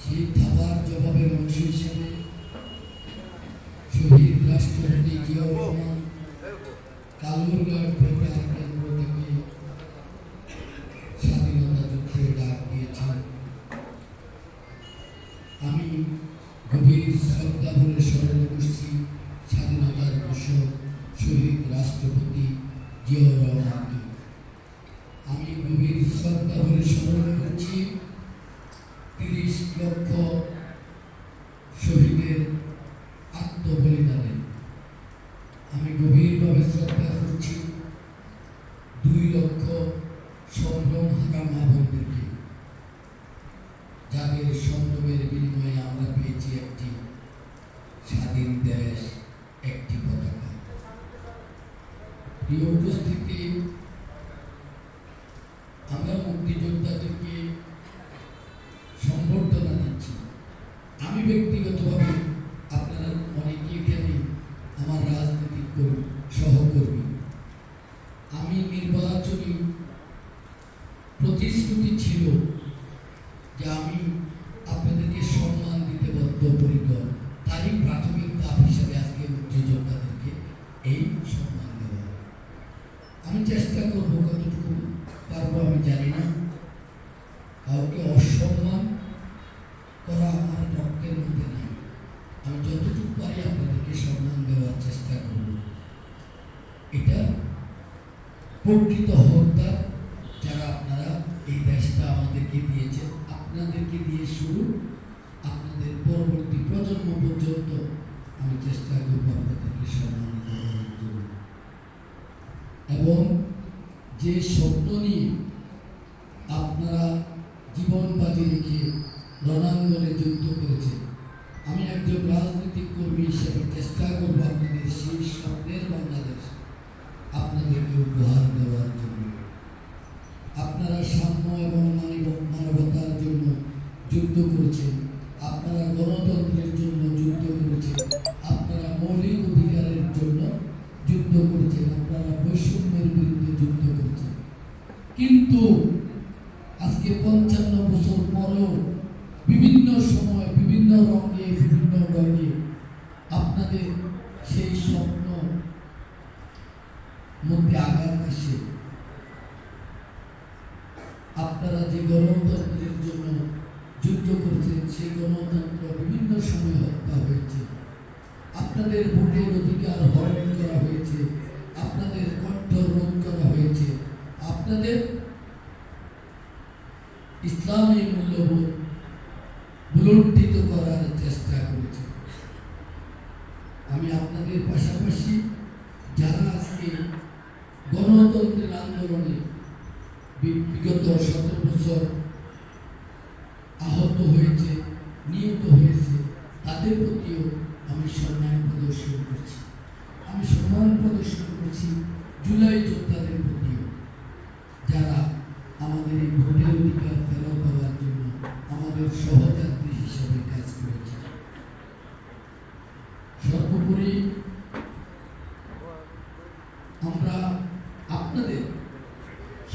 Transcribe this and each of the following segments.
সেই থাবার জবাবের অংশ হিসেবে শহীদ রাষ্ট্রপতি জিয়াউর রহমান কালুরঘাট ভোটার কেন্দ্র থেকে স্বাধীনতা যুদ্ধের ডাক দিয়েছেন। আমি গভীর শ্রদ্ধা ভরে স্মরণ করছি স্বাধীনতার ঘোষক শহীদ রাষ্ট্রপতি জিয়াউর রহমানকে। আমি গভীর শ্রদ্ধা ভরে স্মরণ করছি ৩০ লক্ষ শহীদের আত্মবলিদানে। আমি গভীরভাবে শ্রদ্ধা করছি ২ লক্ষ সম্ভ্রম হারা মা বোনদেরকে, যাদের সম্ভ্রমের বিনিময়ে আমরা পেয়েছি একটি স্বাধীন দেশ, একটি পতাকা। এই উপস্থিতি, আমরা মুক্তিযোদ্ধাদেরকে সম্বর্ধনা দিচ্ছি। আমি ব্যক্তিগতভাবে, আপনারা অনেকে এখানে আমার রাজনৈতিক সহকর্মী, আমি নির্বাচনী প্রতিশ্রুতি ছিল যে আমি আপনাদেরকে সম্মান দিতে বদ্ধপরিকর। তারই প্রাথমিক ধাপ হিসেবে আজকে মুক্তিযোদ্ধাদেরকে এই সম্মান দেওয়া। আমি চেষ্টা করবো, কতটুকু পারবো আমি জানি না, কাউকে অসম্মান করা আমার রক্তের মধ্যে নাই। আমি যতটুকু পারি আপনাদেরকে সম্মান দেওয়ার চেষ্টা করব। এটা প্রকৃত হকদার যারা আপনারা এই দেশটা আমাদেরকে দিয়েছেন, আপনাদেরকে দিয়ে শুরু, আপনাদের পরবর্তী প্রজন্ম পর্যন্ত আমি চেষ্টা করব আপনাদেরকে সম্মান দেওয়ার জন্য। এবং যে স্বপ্ন নিয়ে আপনারা জীবন বাজি রেখে রণাঙ্গনে যুদ্ধ করেছে, আমি একজন রাজনৈতিক কর্মী হিসেবে চেষ্টা করব আপনাদের সেই স্বপ্নের বাংলাদেশ আপনাদেরকে উপহার দেওয়ার জন্য। আপনারা সাম্য এবং মানবতার জন্য যুদ্ধ করেছেন, আপনারা গণতন্ত্রের জন্য যুদ্ধ করেছেন, আপনারা মৌলিক অধিকারের জন্য যুদ্ধ করেছেন, আপনারা বৈষম্যের বিরুদ্ধে যুদ্ধ করেছেন। কিন্তু আজকে ৫৫ বছর পরেও বিভিন্ন সময়, বিভিন্ন রঙে, বিভিন্ন রঙে আপনাদের সেই স্বপ্ন মধ্যে আঘাত আসে। আপনারা যে গণতন্ত্রের জন্য যুদ্ধ করেছেন, সেই গণতন্ত্র বিভিন্ন সময় হত্যা হয়েছে। আপনাদের ভোটের অধিকার হরণ করা হয়েছে, আপনাদের কণ্ঠ রোধ করা হয়েছে, আপনাদের ইসলামী মূল্যবোধ ভুলুণ্ঠিত করার চেষ্টা করেছে। আমি আপনাদের পাশাপাশি যারা আজকে গণতন্ত্রের আন্দোলনে বিগত ১৭ বছর আহত হয়েছে, নিহত হয়েছে, তাদের প্রতিও আমি সম্মান প্রদর্শন করছি। আমি সম্মান প্রদর্শন করছি জুলাই যোদ্ধাদের প্রতিও, যারা আমাদের এই ভোটের অধিকার ফেরত দেওয়ার জন্য আমাদের সহযাত্রী হিসেবে কাজ করেছে। সর্বোপরি আমরা আপনাদের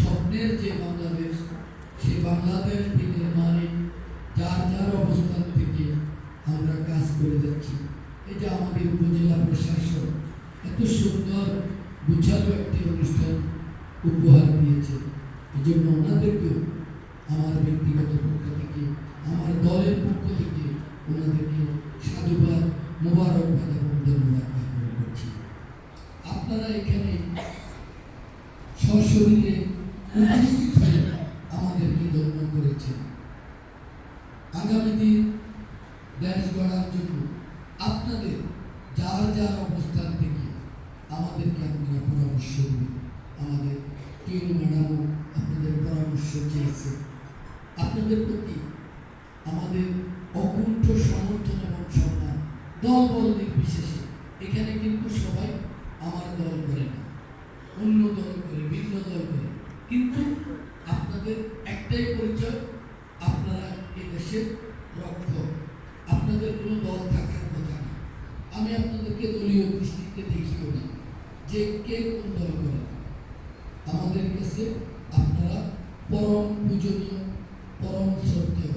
স্বপ্নের যে বাংলাদেশ, সেই বাংলাদেশ বিনির্মাণে যার যার অবস্থান থেকে আমরা কাজ করে যাচ্ছি। এটা আমাদের উপজেলা প্রশাসন এত সুন্দর গুছালো একটি অনুষ্ঠান উপহার দিয়েছে। এই জন্য ওনাদেরকেও আমার ব্যক্তিগত পক্ষ থেকে, আমার দলের পক্ষ থেকে ওনাদেরকে সাধুবাদ, মোবারকবাদ এবং ধন্যবাদ জ্ঞাপন করছি। আপনারা এখানে সশরীরে উপস্থিত হয়ে আমাদেরকে ধন্য করেছেন। আগামী দিন দেশ গড়ার জন্য আপনাদের যার যার অবস্থান থেকে আমাদেরকে আপনারা পরামর্শ দেবেন। আমাদের টিউনি ম্যাডামও আপনাদের পরামর্শ চেয়েছে। আপনাদের প্রতি আমাদের অকুণ্ঠ সমর্থন এবং সম্মান, দল বল নির্বিশেষে। এখানে কিন্তু সবাই আমার দল করে না, অন্য দল করে, ভিন্ন দল করে, কিন্তু আপনাদের একটাই পরিচয়, আপনারা এই দেশের রক্ষক। আপনাদের কোনো দল থাকার কথা না। আমি আপনাদেরকে দলীয় দৃষ্টিতে দেখিও না যে কে কোন দল করে। আমাদের কাছে আপনারা পরম পূজনীয়, পরম শ্রদ্ধেয়।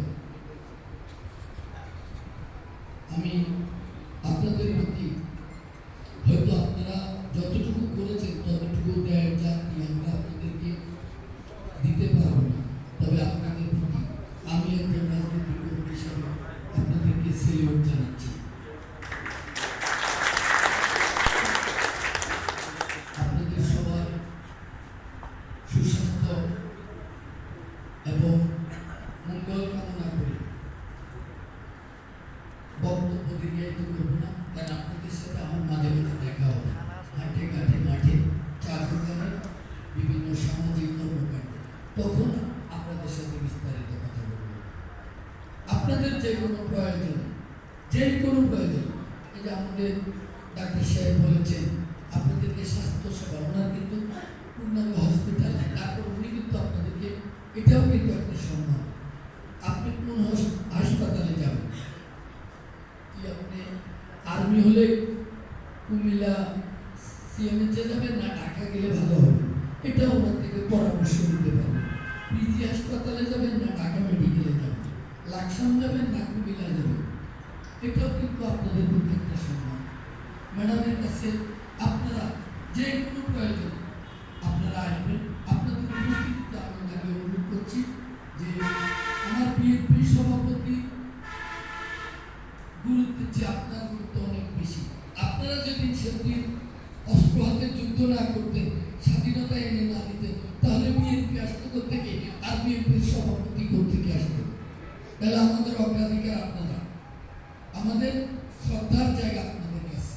দীর্ঘায়িত করবো না, কারণ আপনাদের সাথে আমার মাঝে মাঝে দেখা হবে হাটে ঘাটে মাঠে চা দোকানে বিভিন্ন সামাজিক কর্মকাণ্ডে, তখন আপনাদের সাথে বিস্তারিত কথা বলবো। আপনাদের যে কোনো প্রয়োজন, এই যে আমাদের ডাক্তার সাহেব বলেছেন আপনাদেরকে স্বাস্থ্য সেবা, ওনার কিন্তু পূর্ণাঙ্গ হসপিটাল নেই, তারপর উনি কিন্তু আপনাদেরকে, এটাও কিন্তু একটা সম্মান। আপনি কোন হাসপাতালে যাবেন, কি আপনি আর্মি হলে কুমিল্লা সিএমএইচে যাবেন না ঢাকা গেলে ভালো হবে, এটা ওনার থেকে পরামর্শ নিতে পারবেন। পিজি হাসপাতালে যাবেন না ঢাকা মেডিকেলে যাবেন, লাকসাম যাবেন না কুমিল্লা যাবেন, এটাও কিন্তু আপনাদের প্রতি একটা সম্মান। ম্যাডামের কাছে আপনারা যে কোনো প্রয়োজন আপনারা আসবেন। আপনাদের উপস্থিতিতে আমি ওনাকে অনুরোধ করছি যে আমার বিএনপি সভাপতি গুরুত্বের চেয়ে আপনার গুরুত্ব অনেক বেশি। আপনারা যদি সেদিন অস্ত্র হাতে যুদ্ধ না করতেন, স্বাধীনতা এনে না দিতেন, তাহলে বিএনপি আসতো থেকে, আর বিএনপির সভাপতি থেকে আসতো। তাহলে আমাদের অগ্রাধিকার আপনারা, আমাদের শ্রদ্ধার জায়গা আপনাদের কাছে।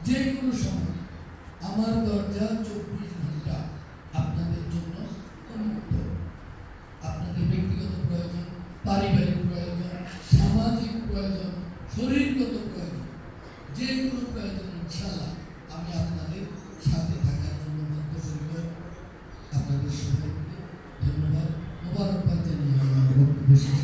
যে কোনো সময় আমার দরজা 24 ঘন্টা আপনাদের জন্য উন্মুক্ত। আপনাদের ব্যক্তিগত প্রয়োজন, পারিবারিক প্রয়োজন, সামাজিক প্রয়োজন, শরীরগত প্রয়োজন, যে কোনো প্রয়োজন ইনশাআল্লাহ আমি আপনাদের সাথে থাকার জন্য বদ্ধপরিকর। আপনাদের সবাইকে ধন্যবাদ, মোবারকবাদ জানিয়ে আমার বক্তব্য শেষ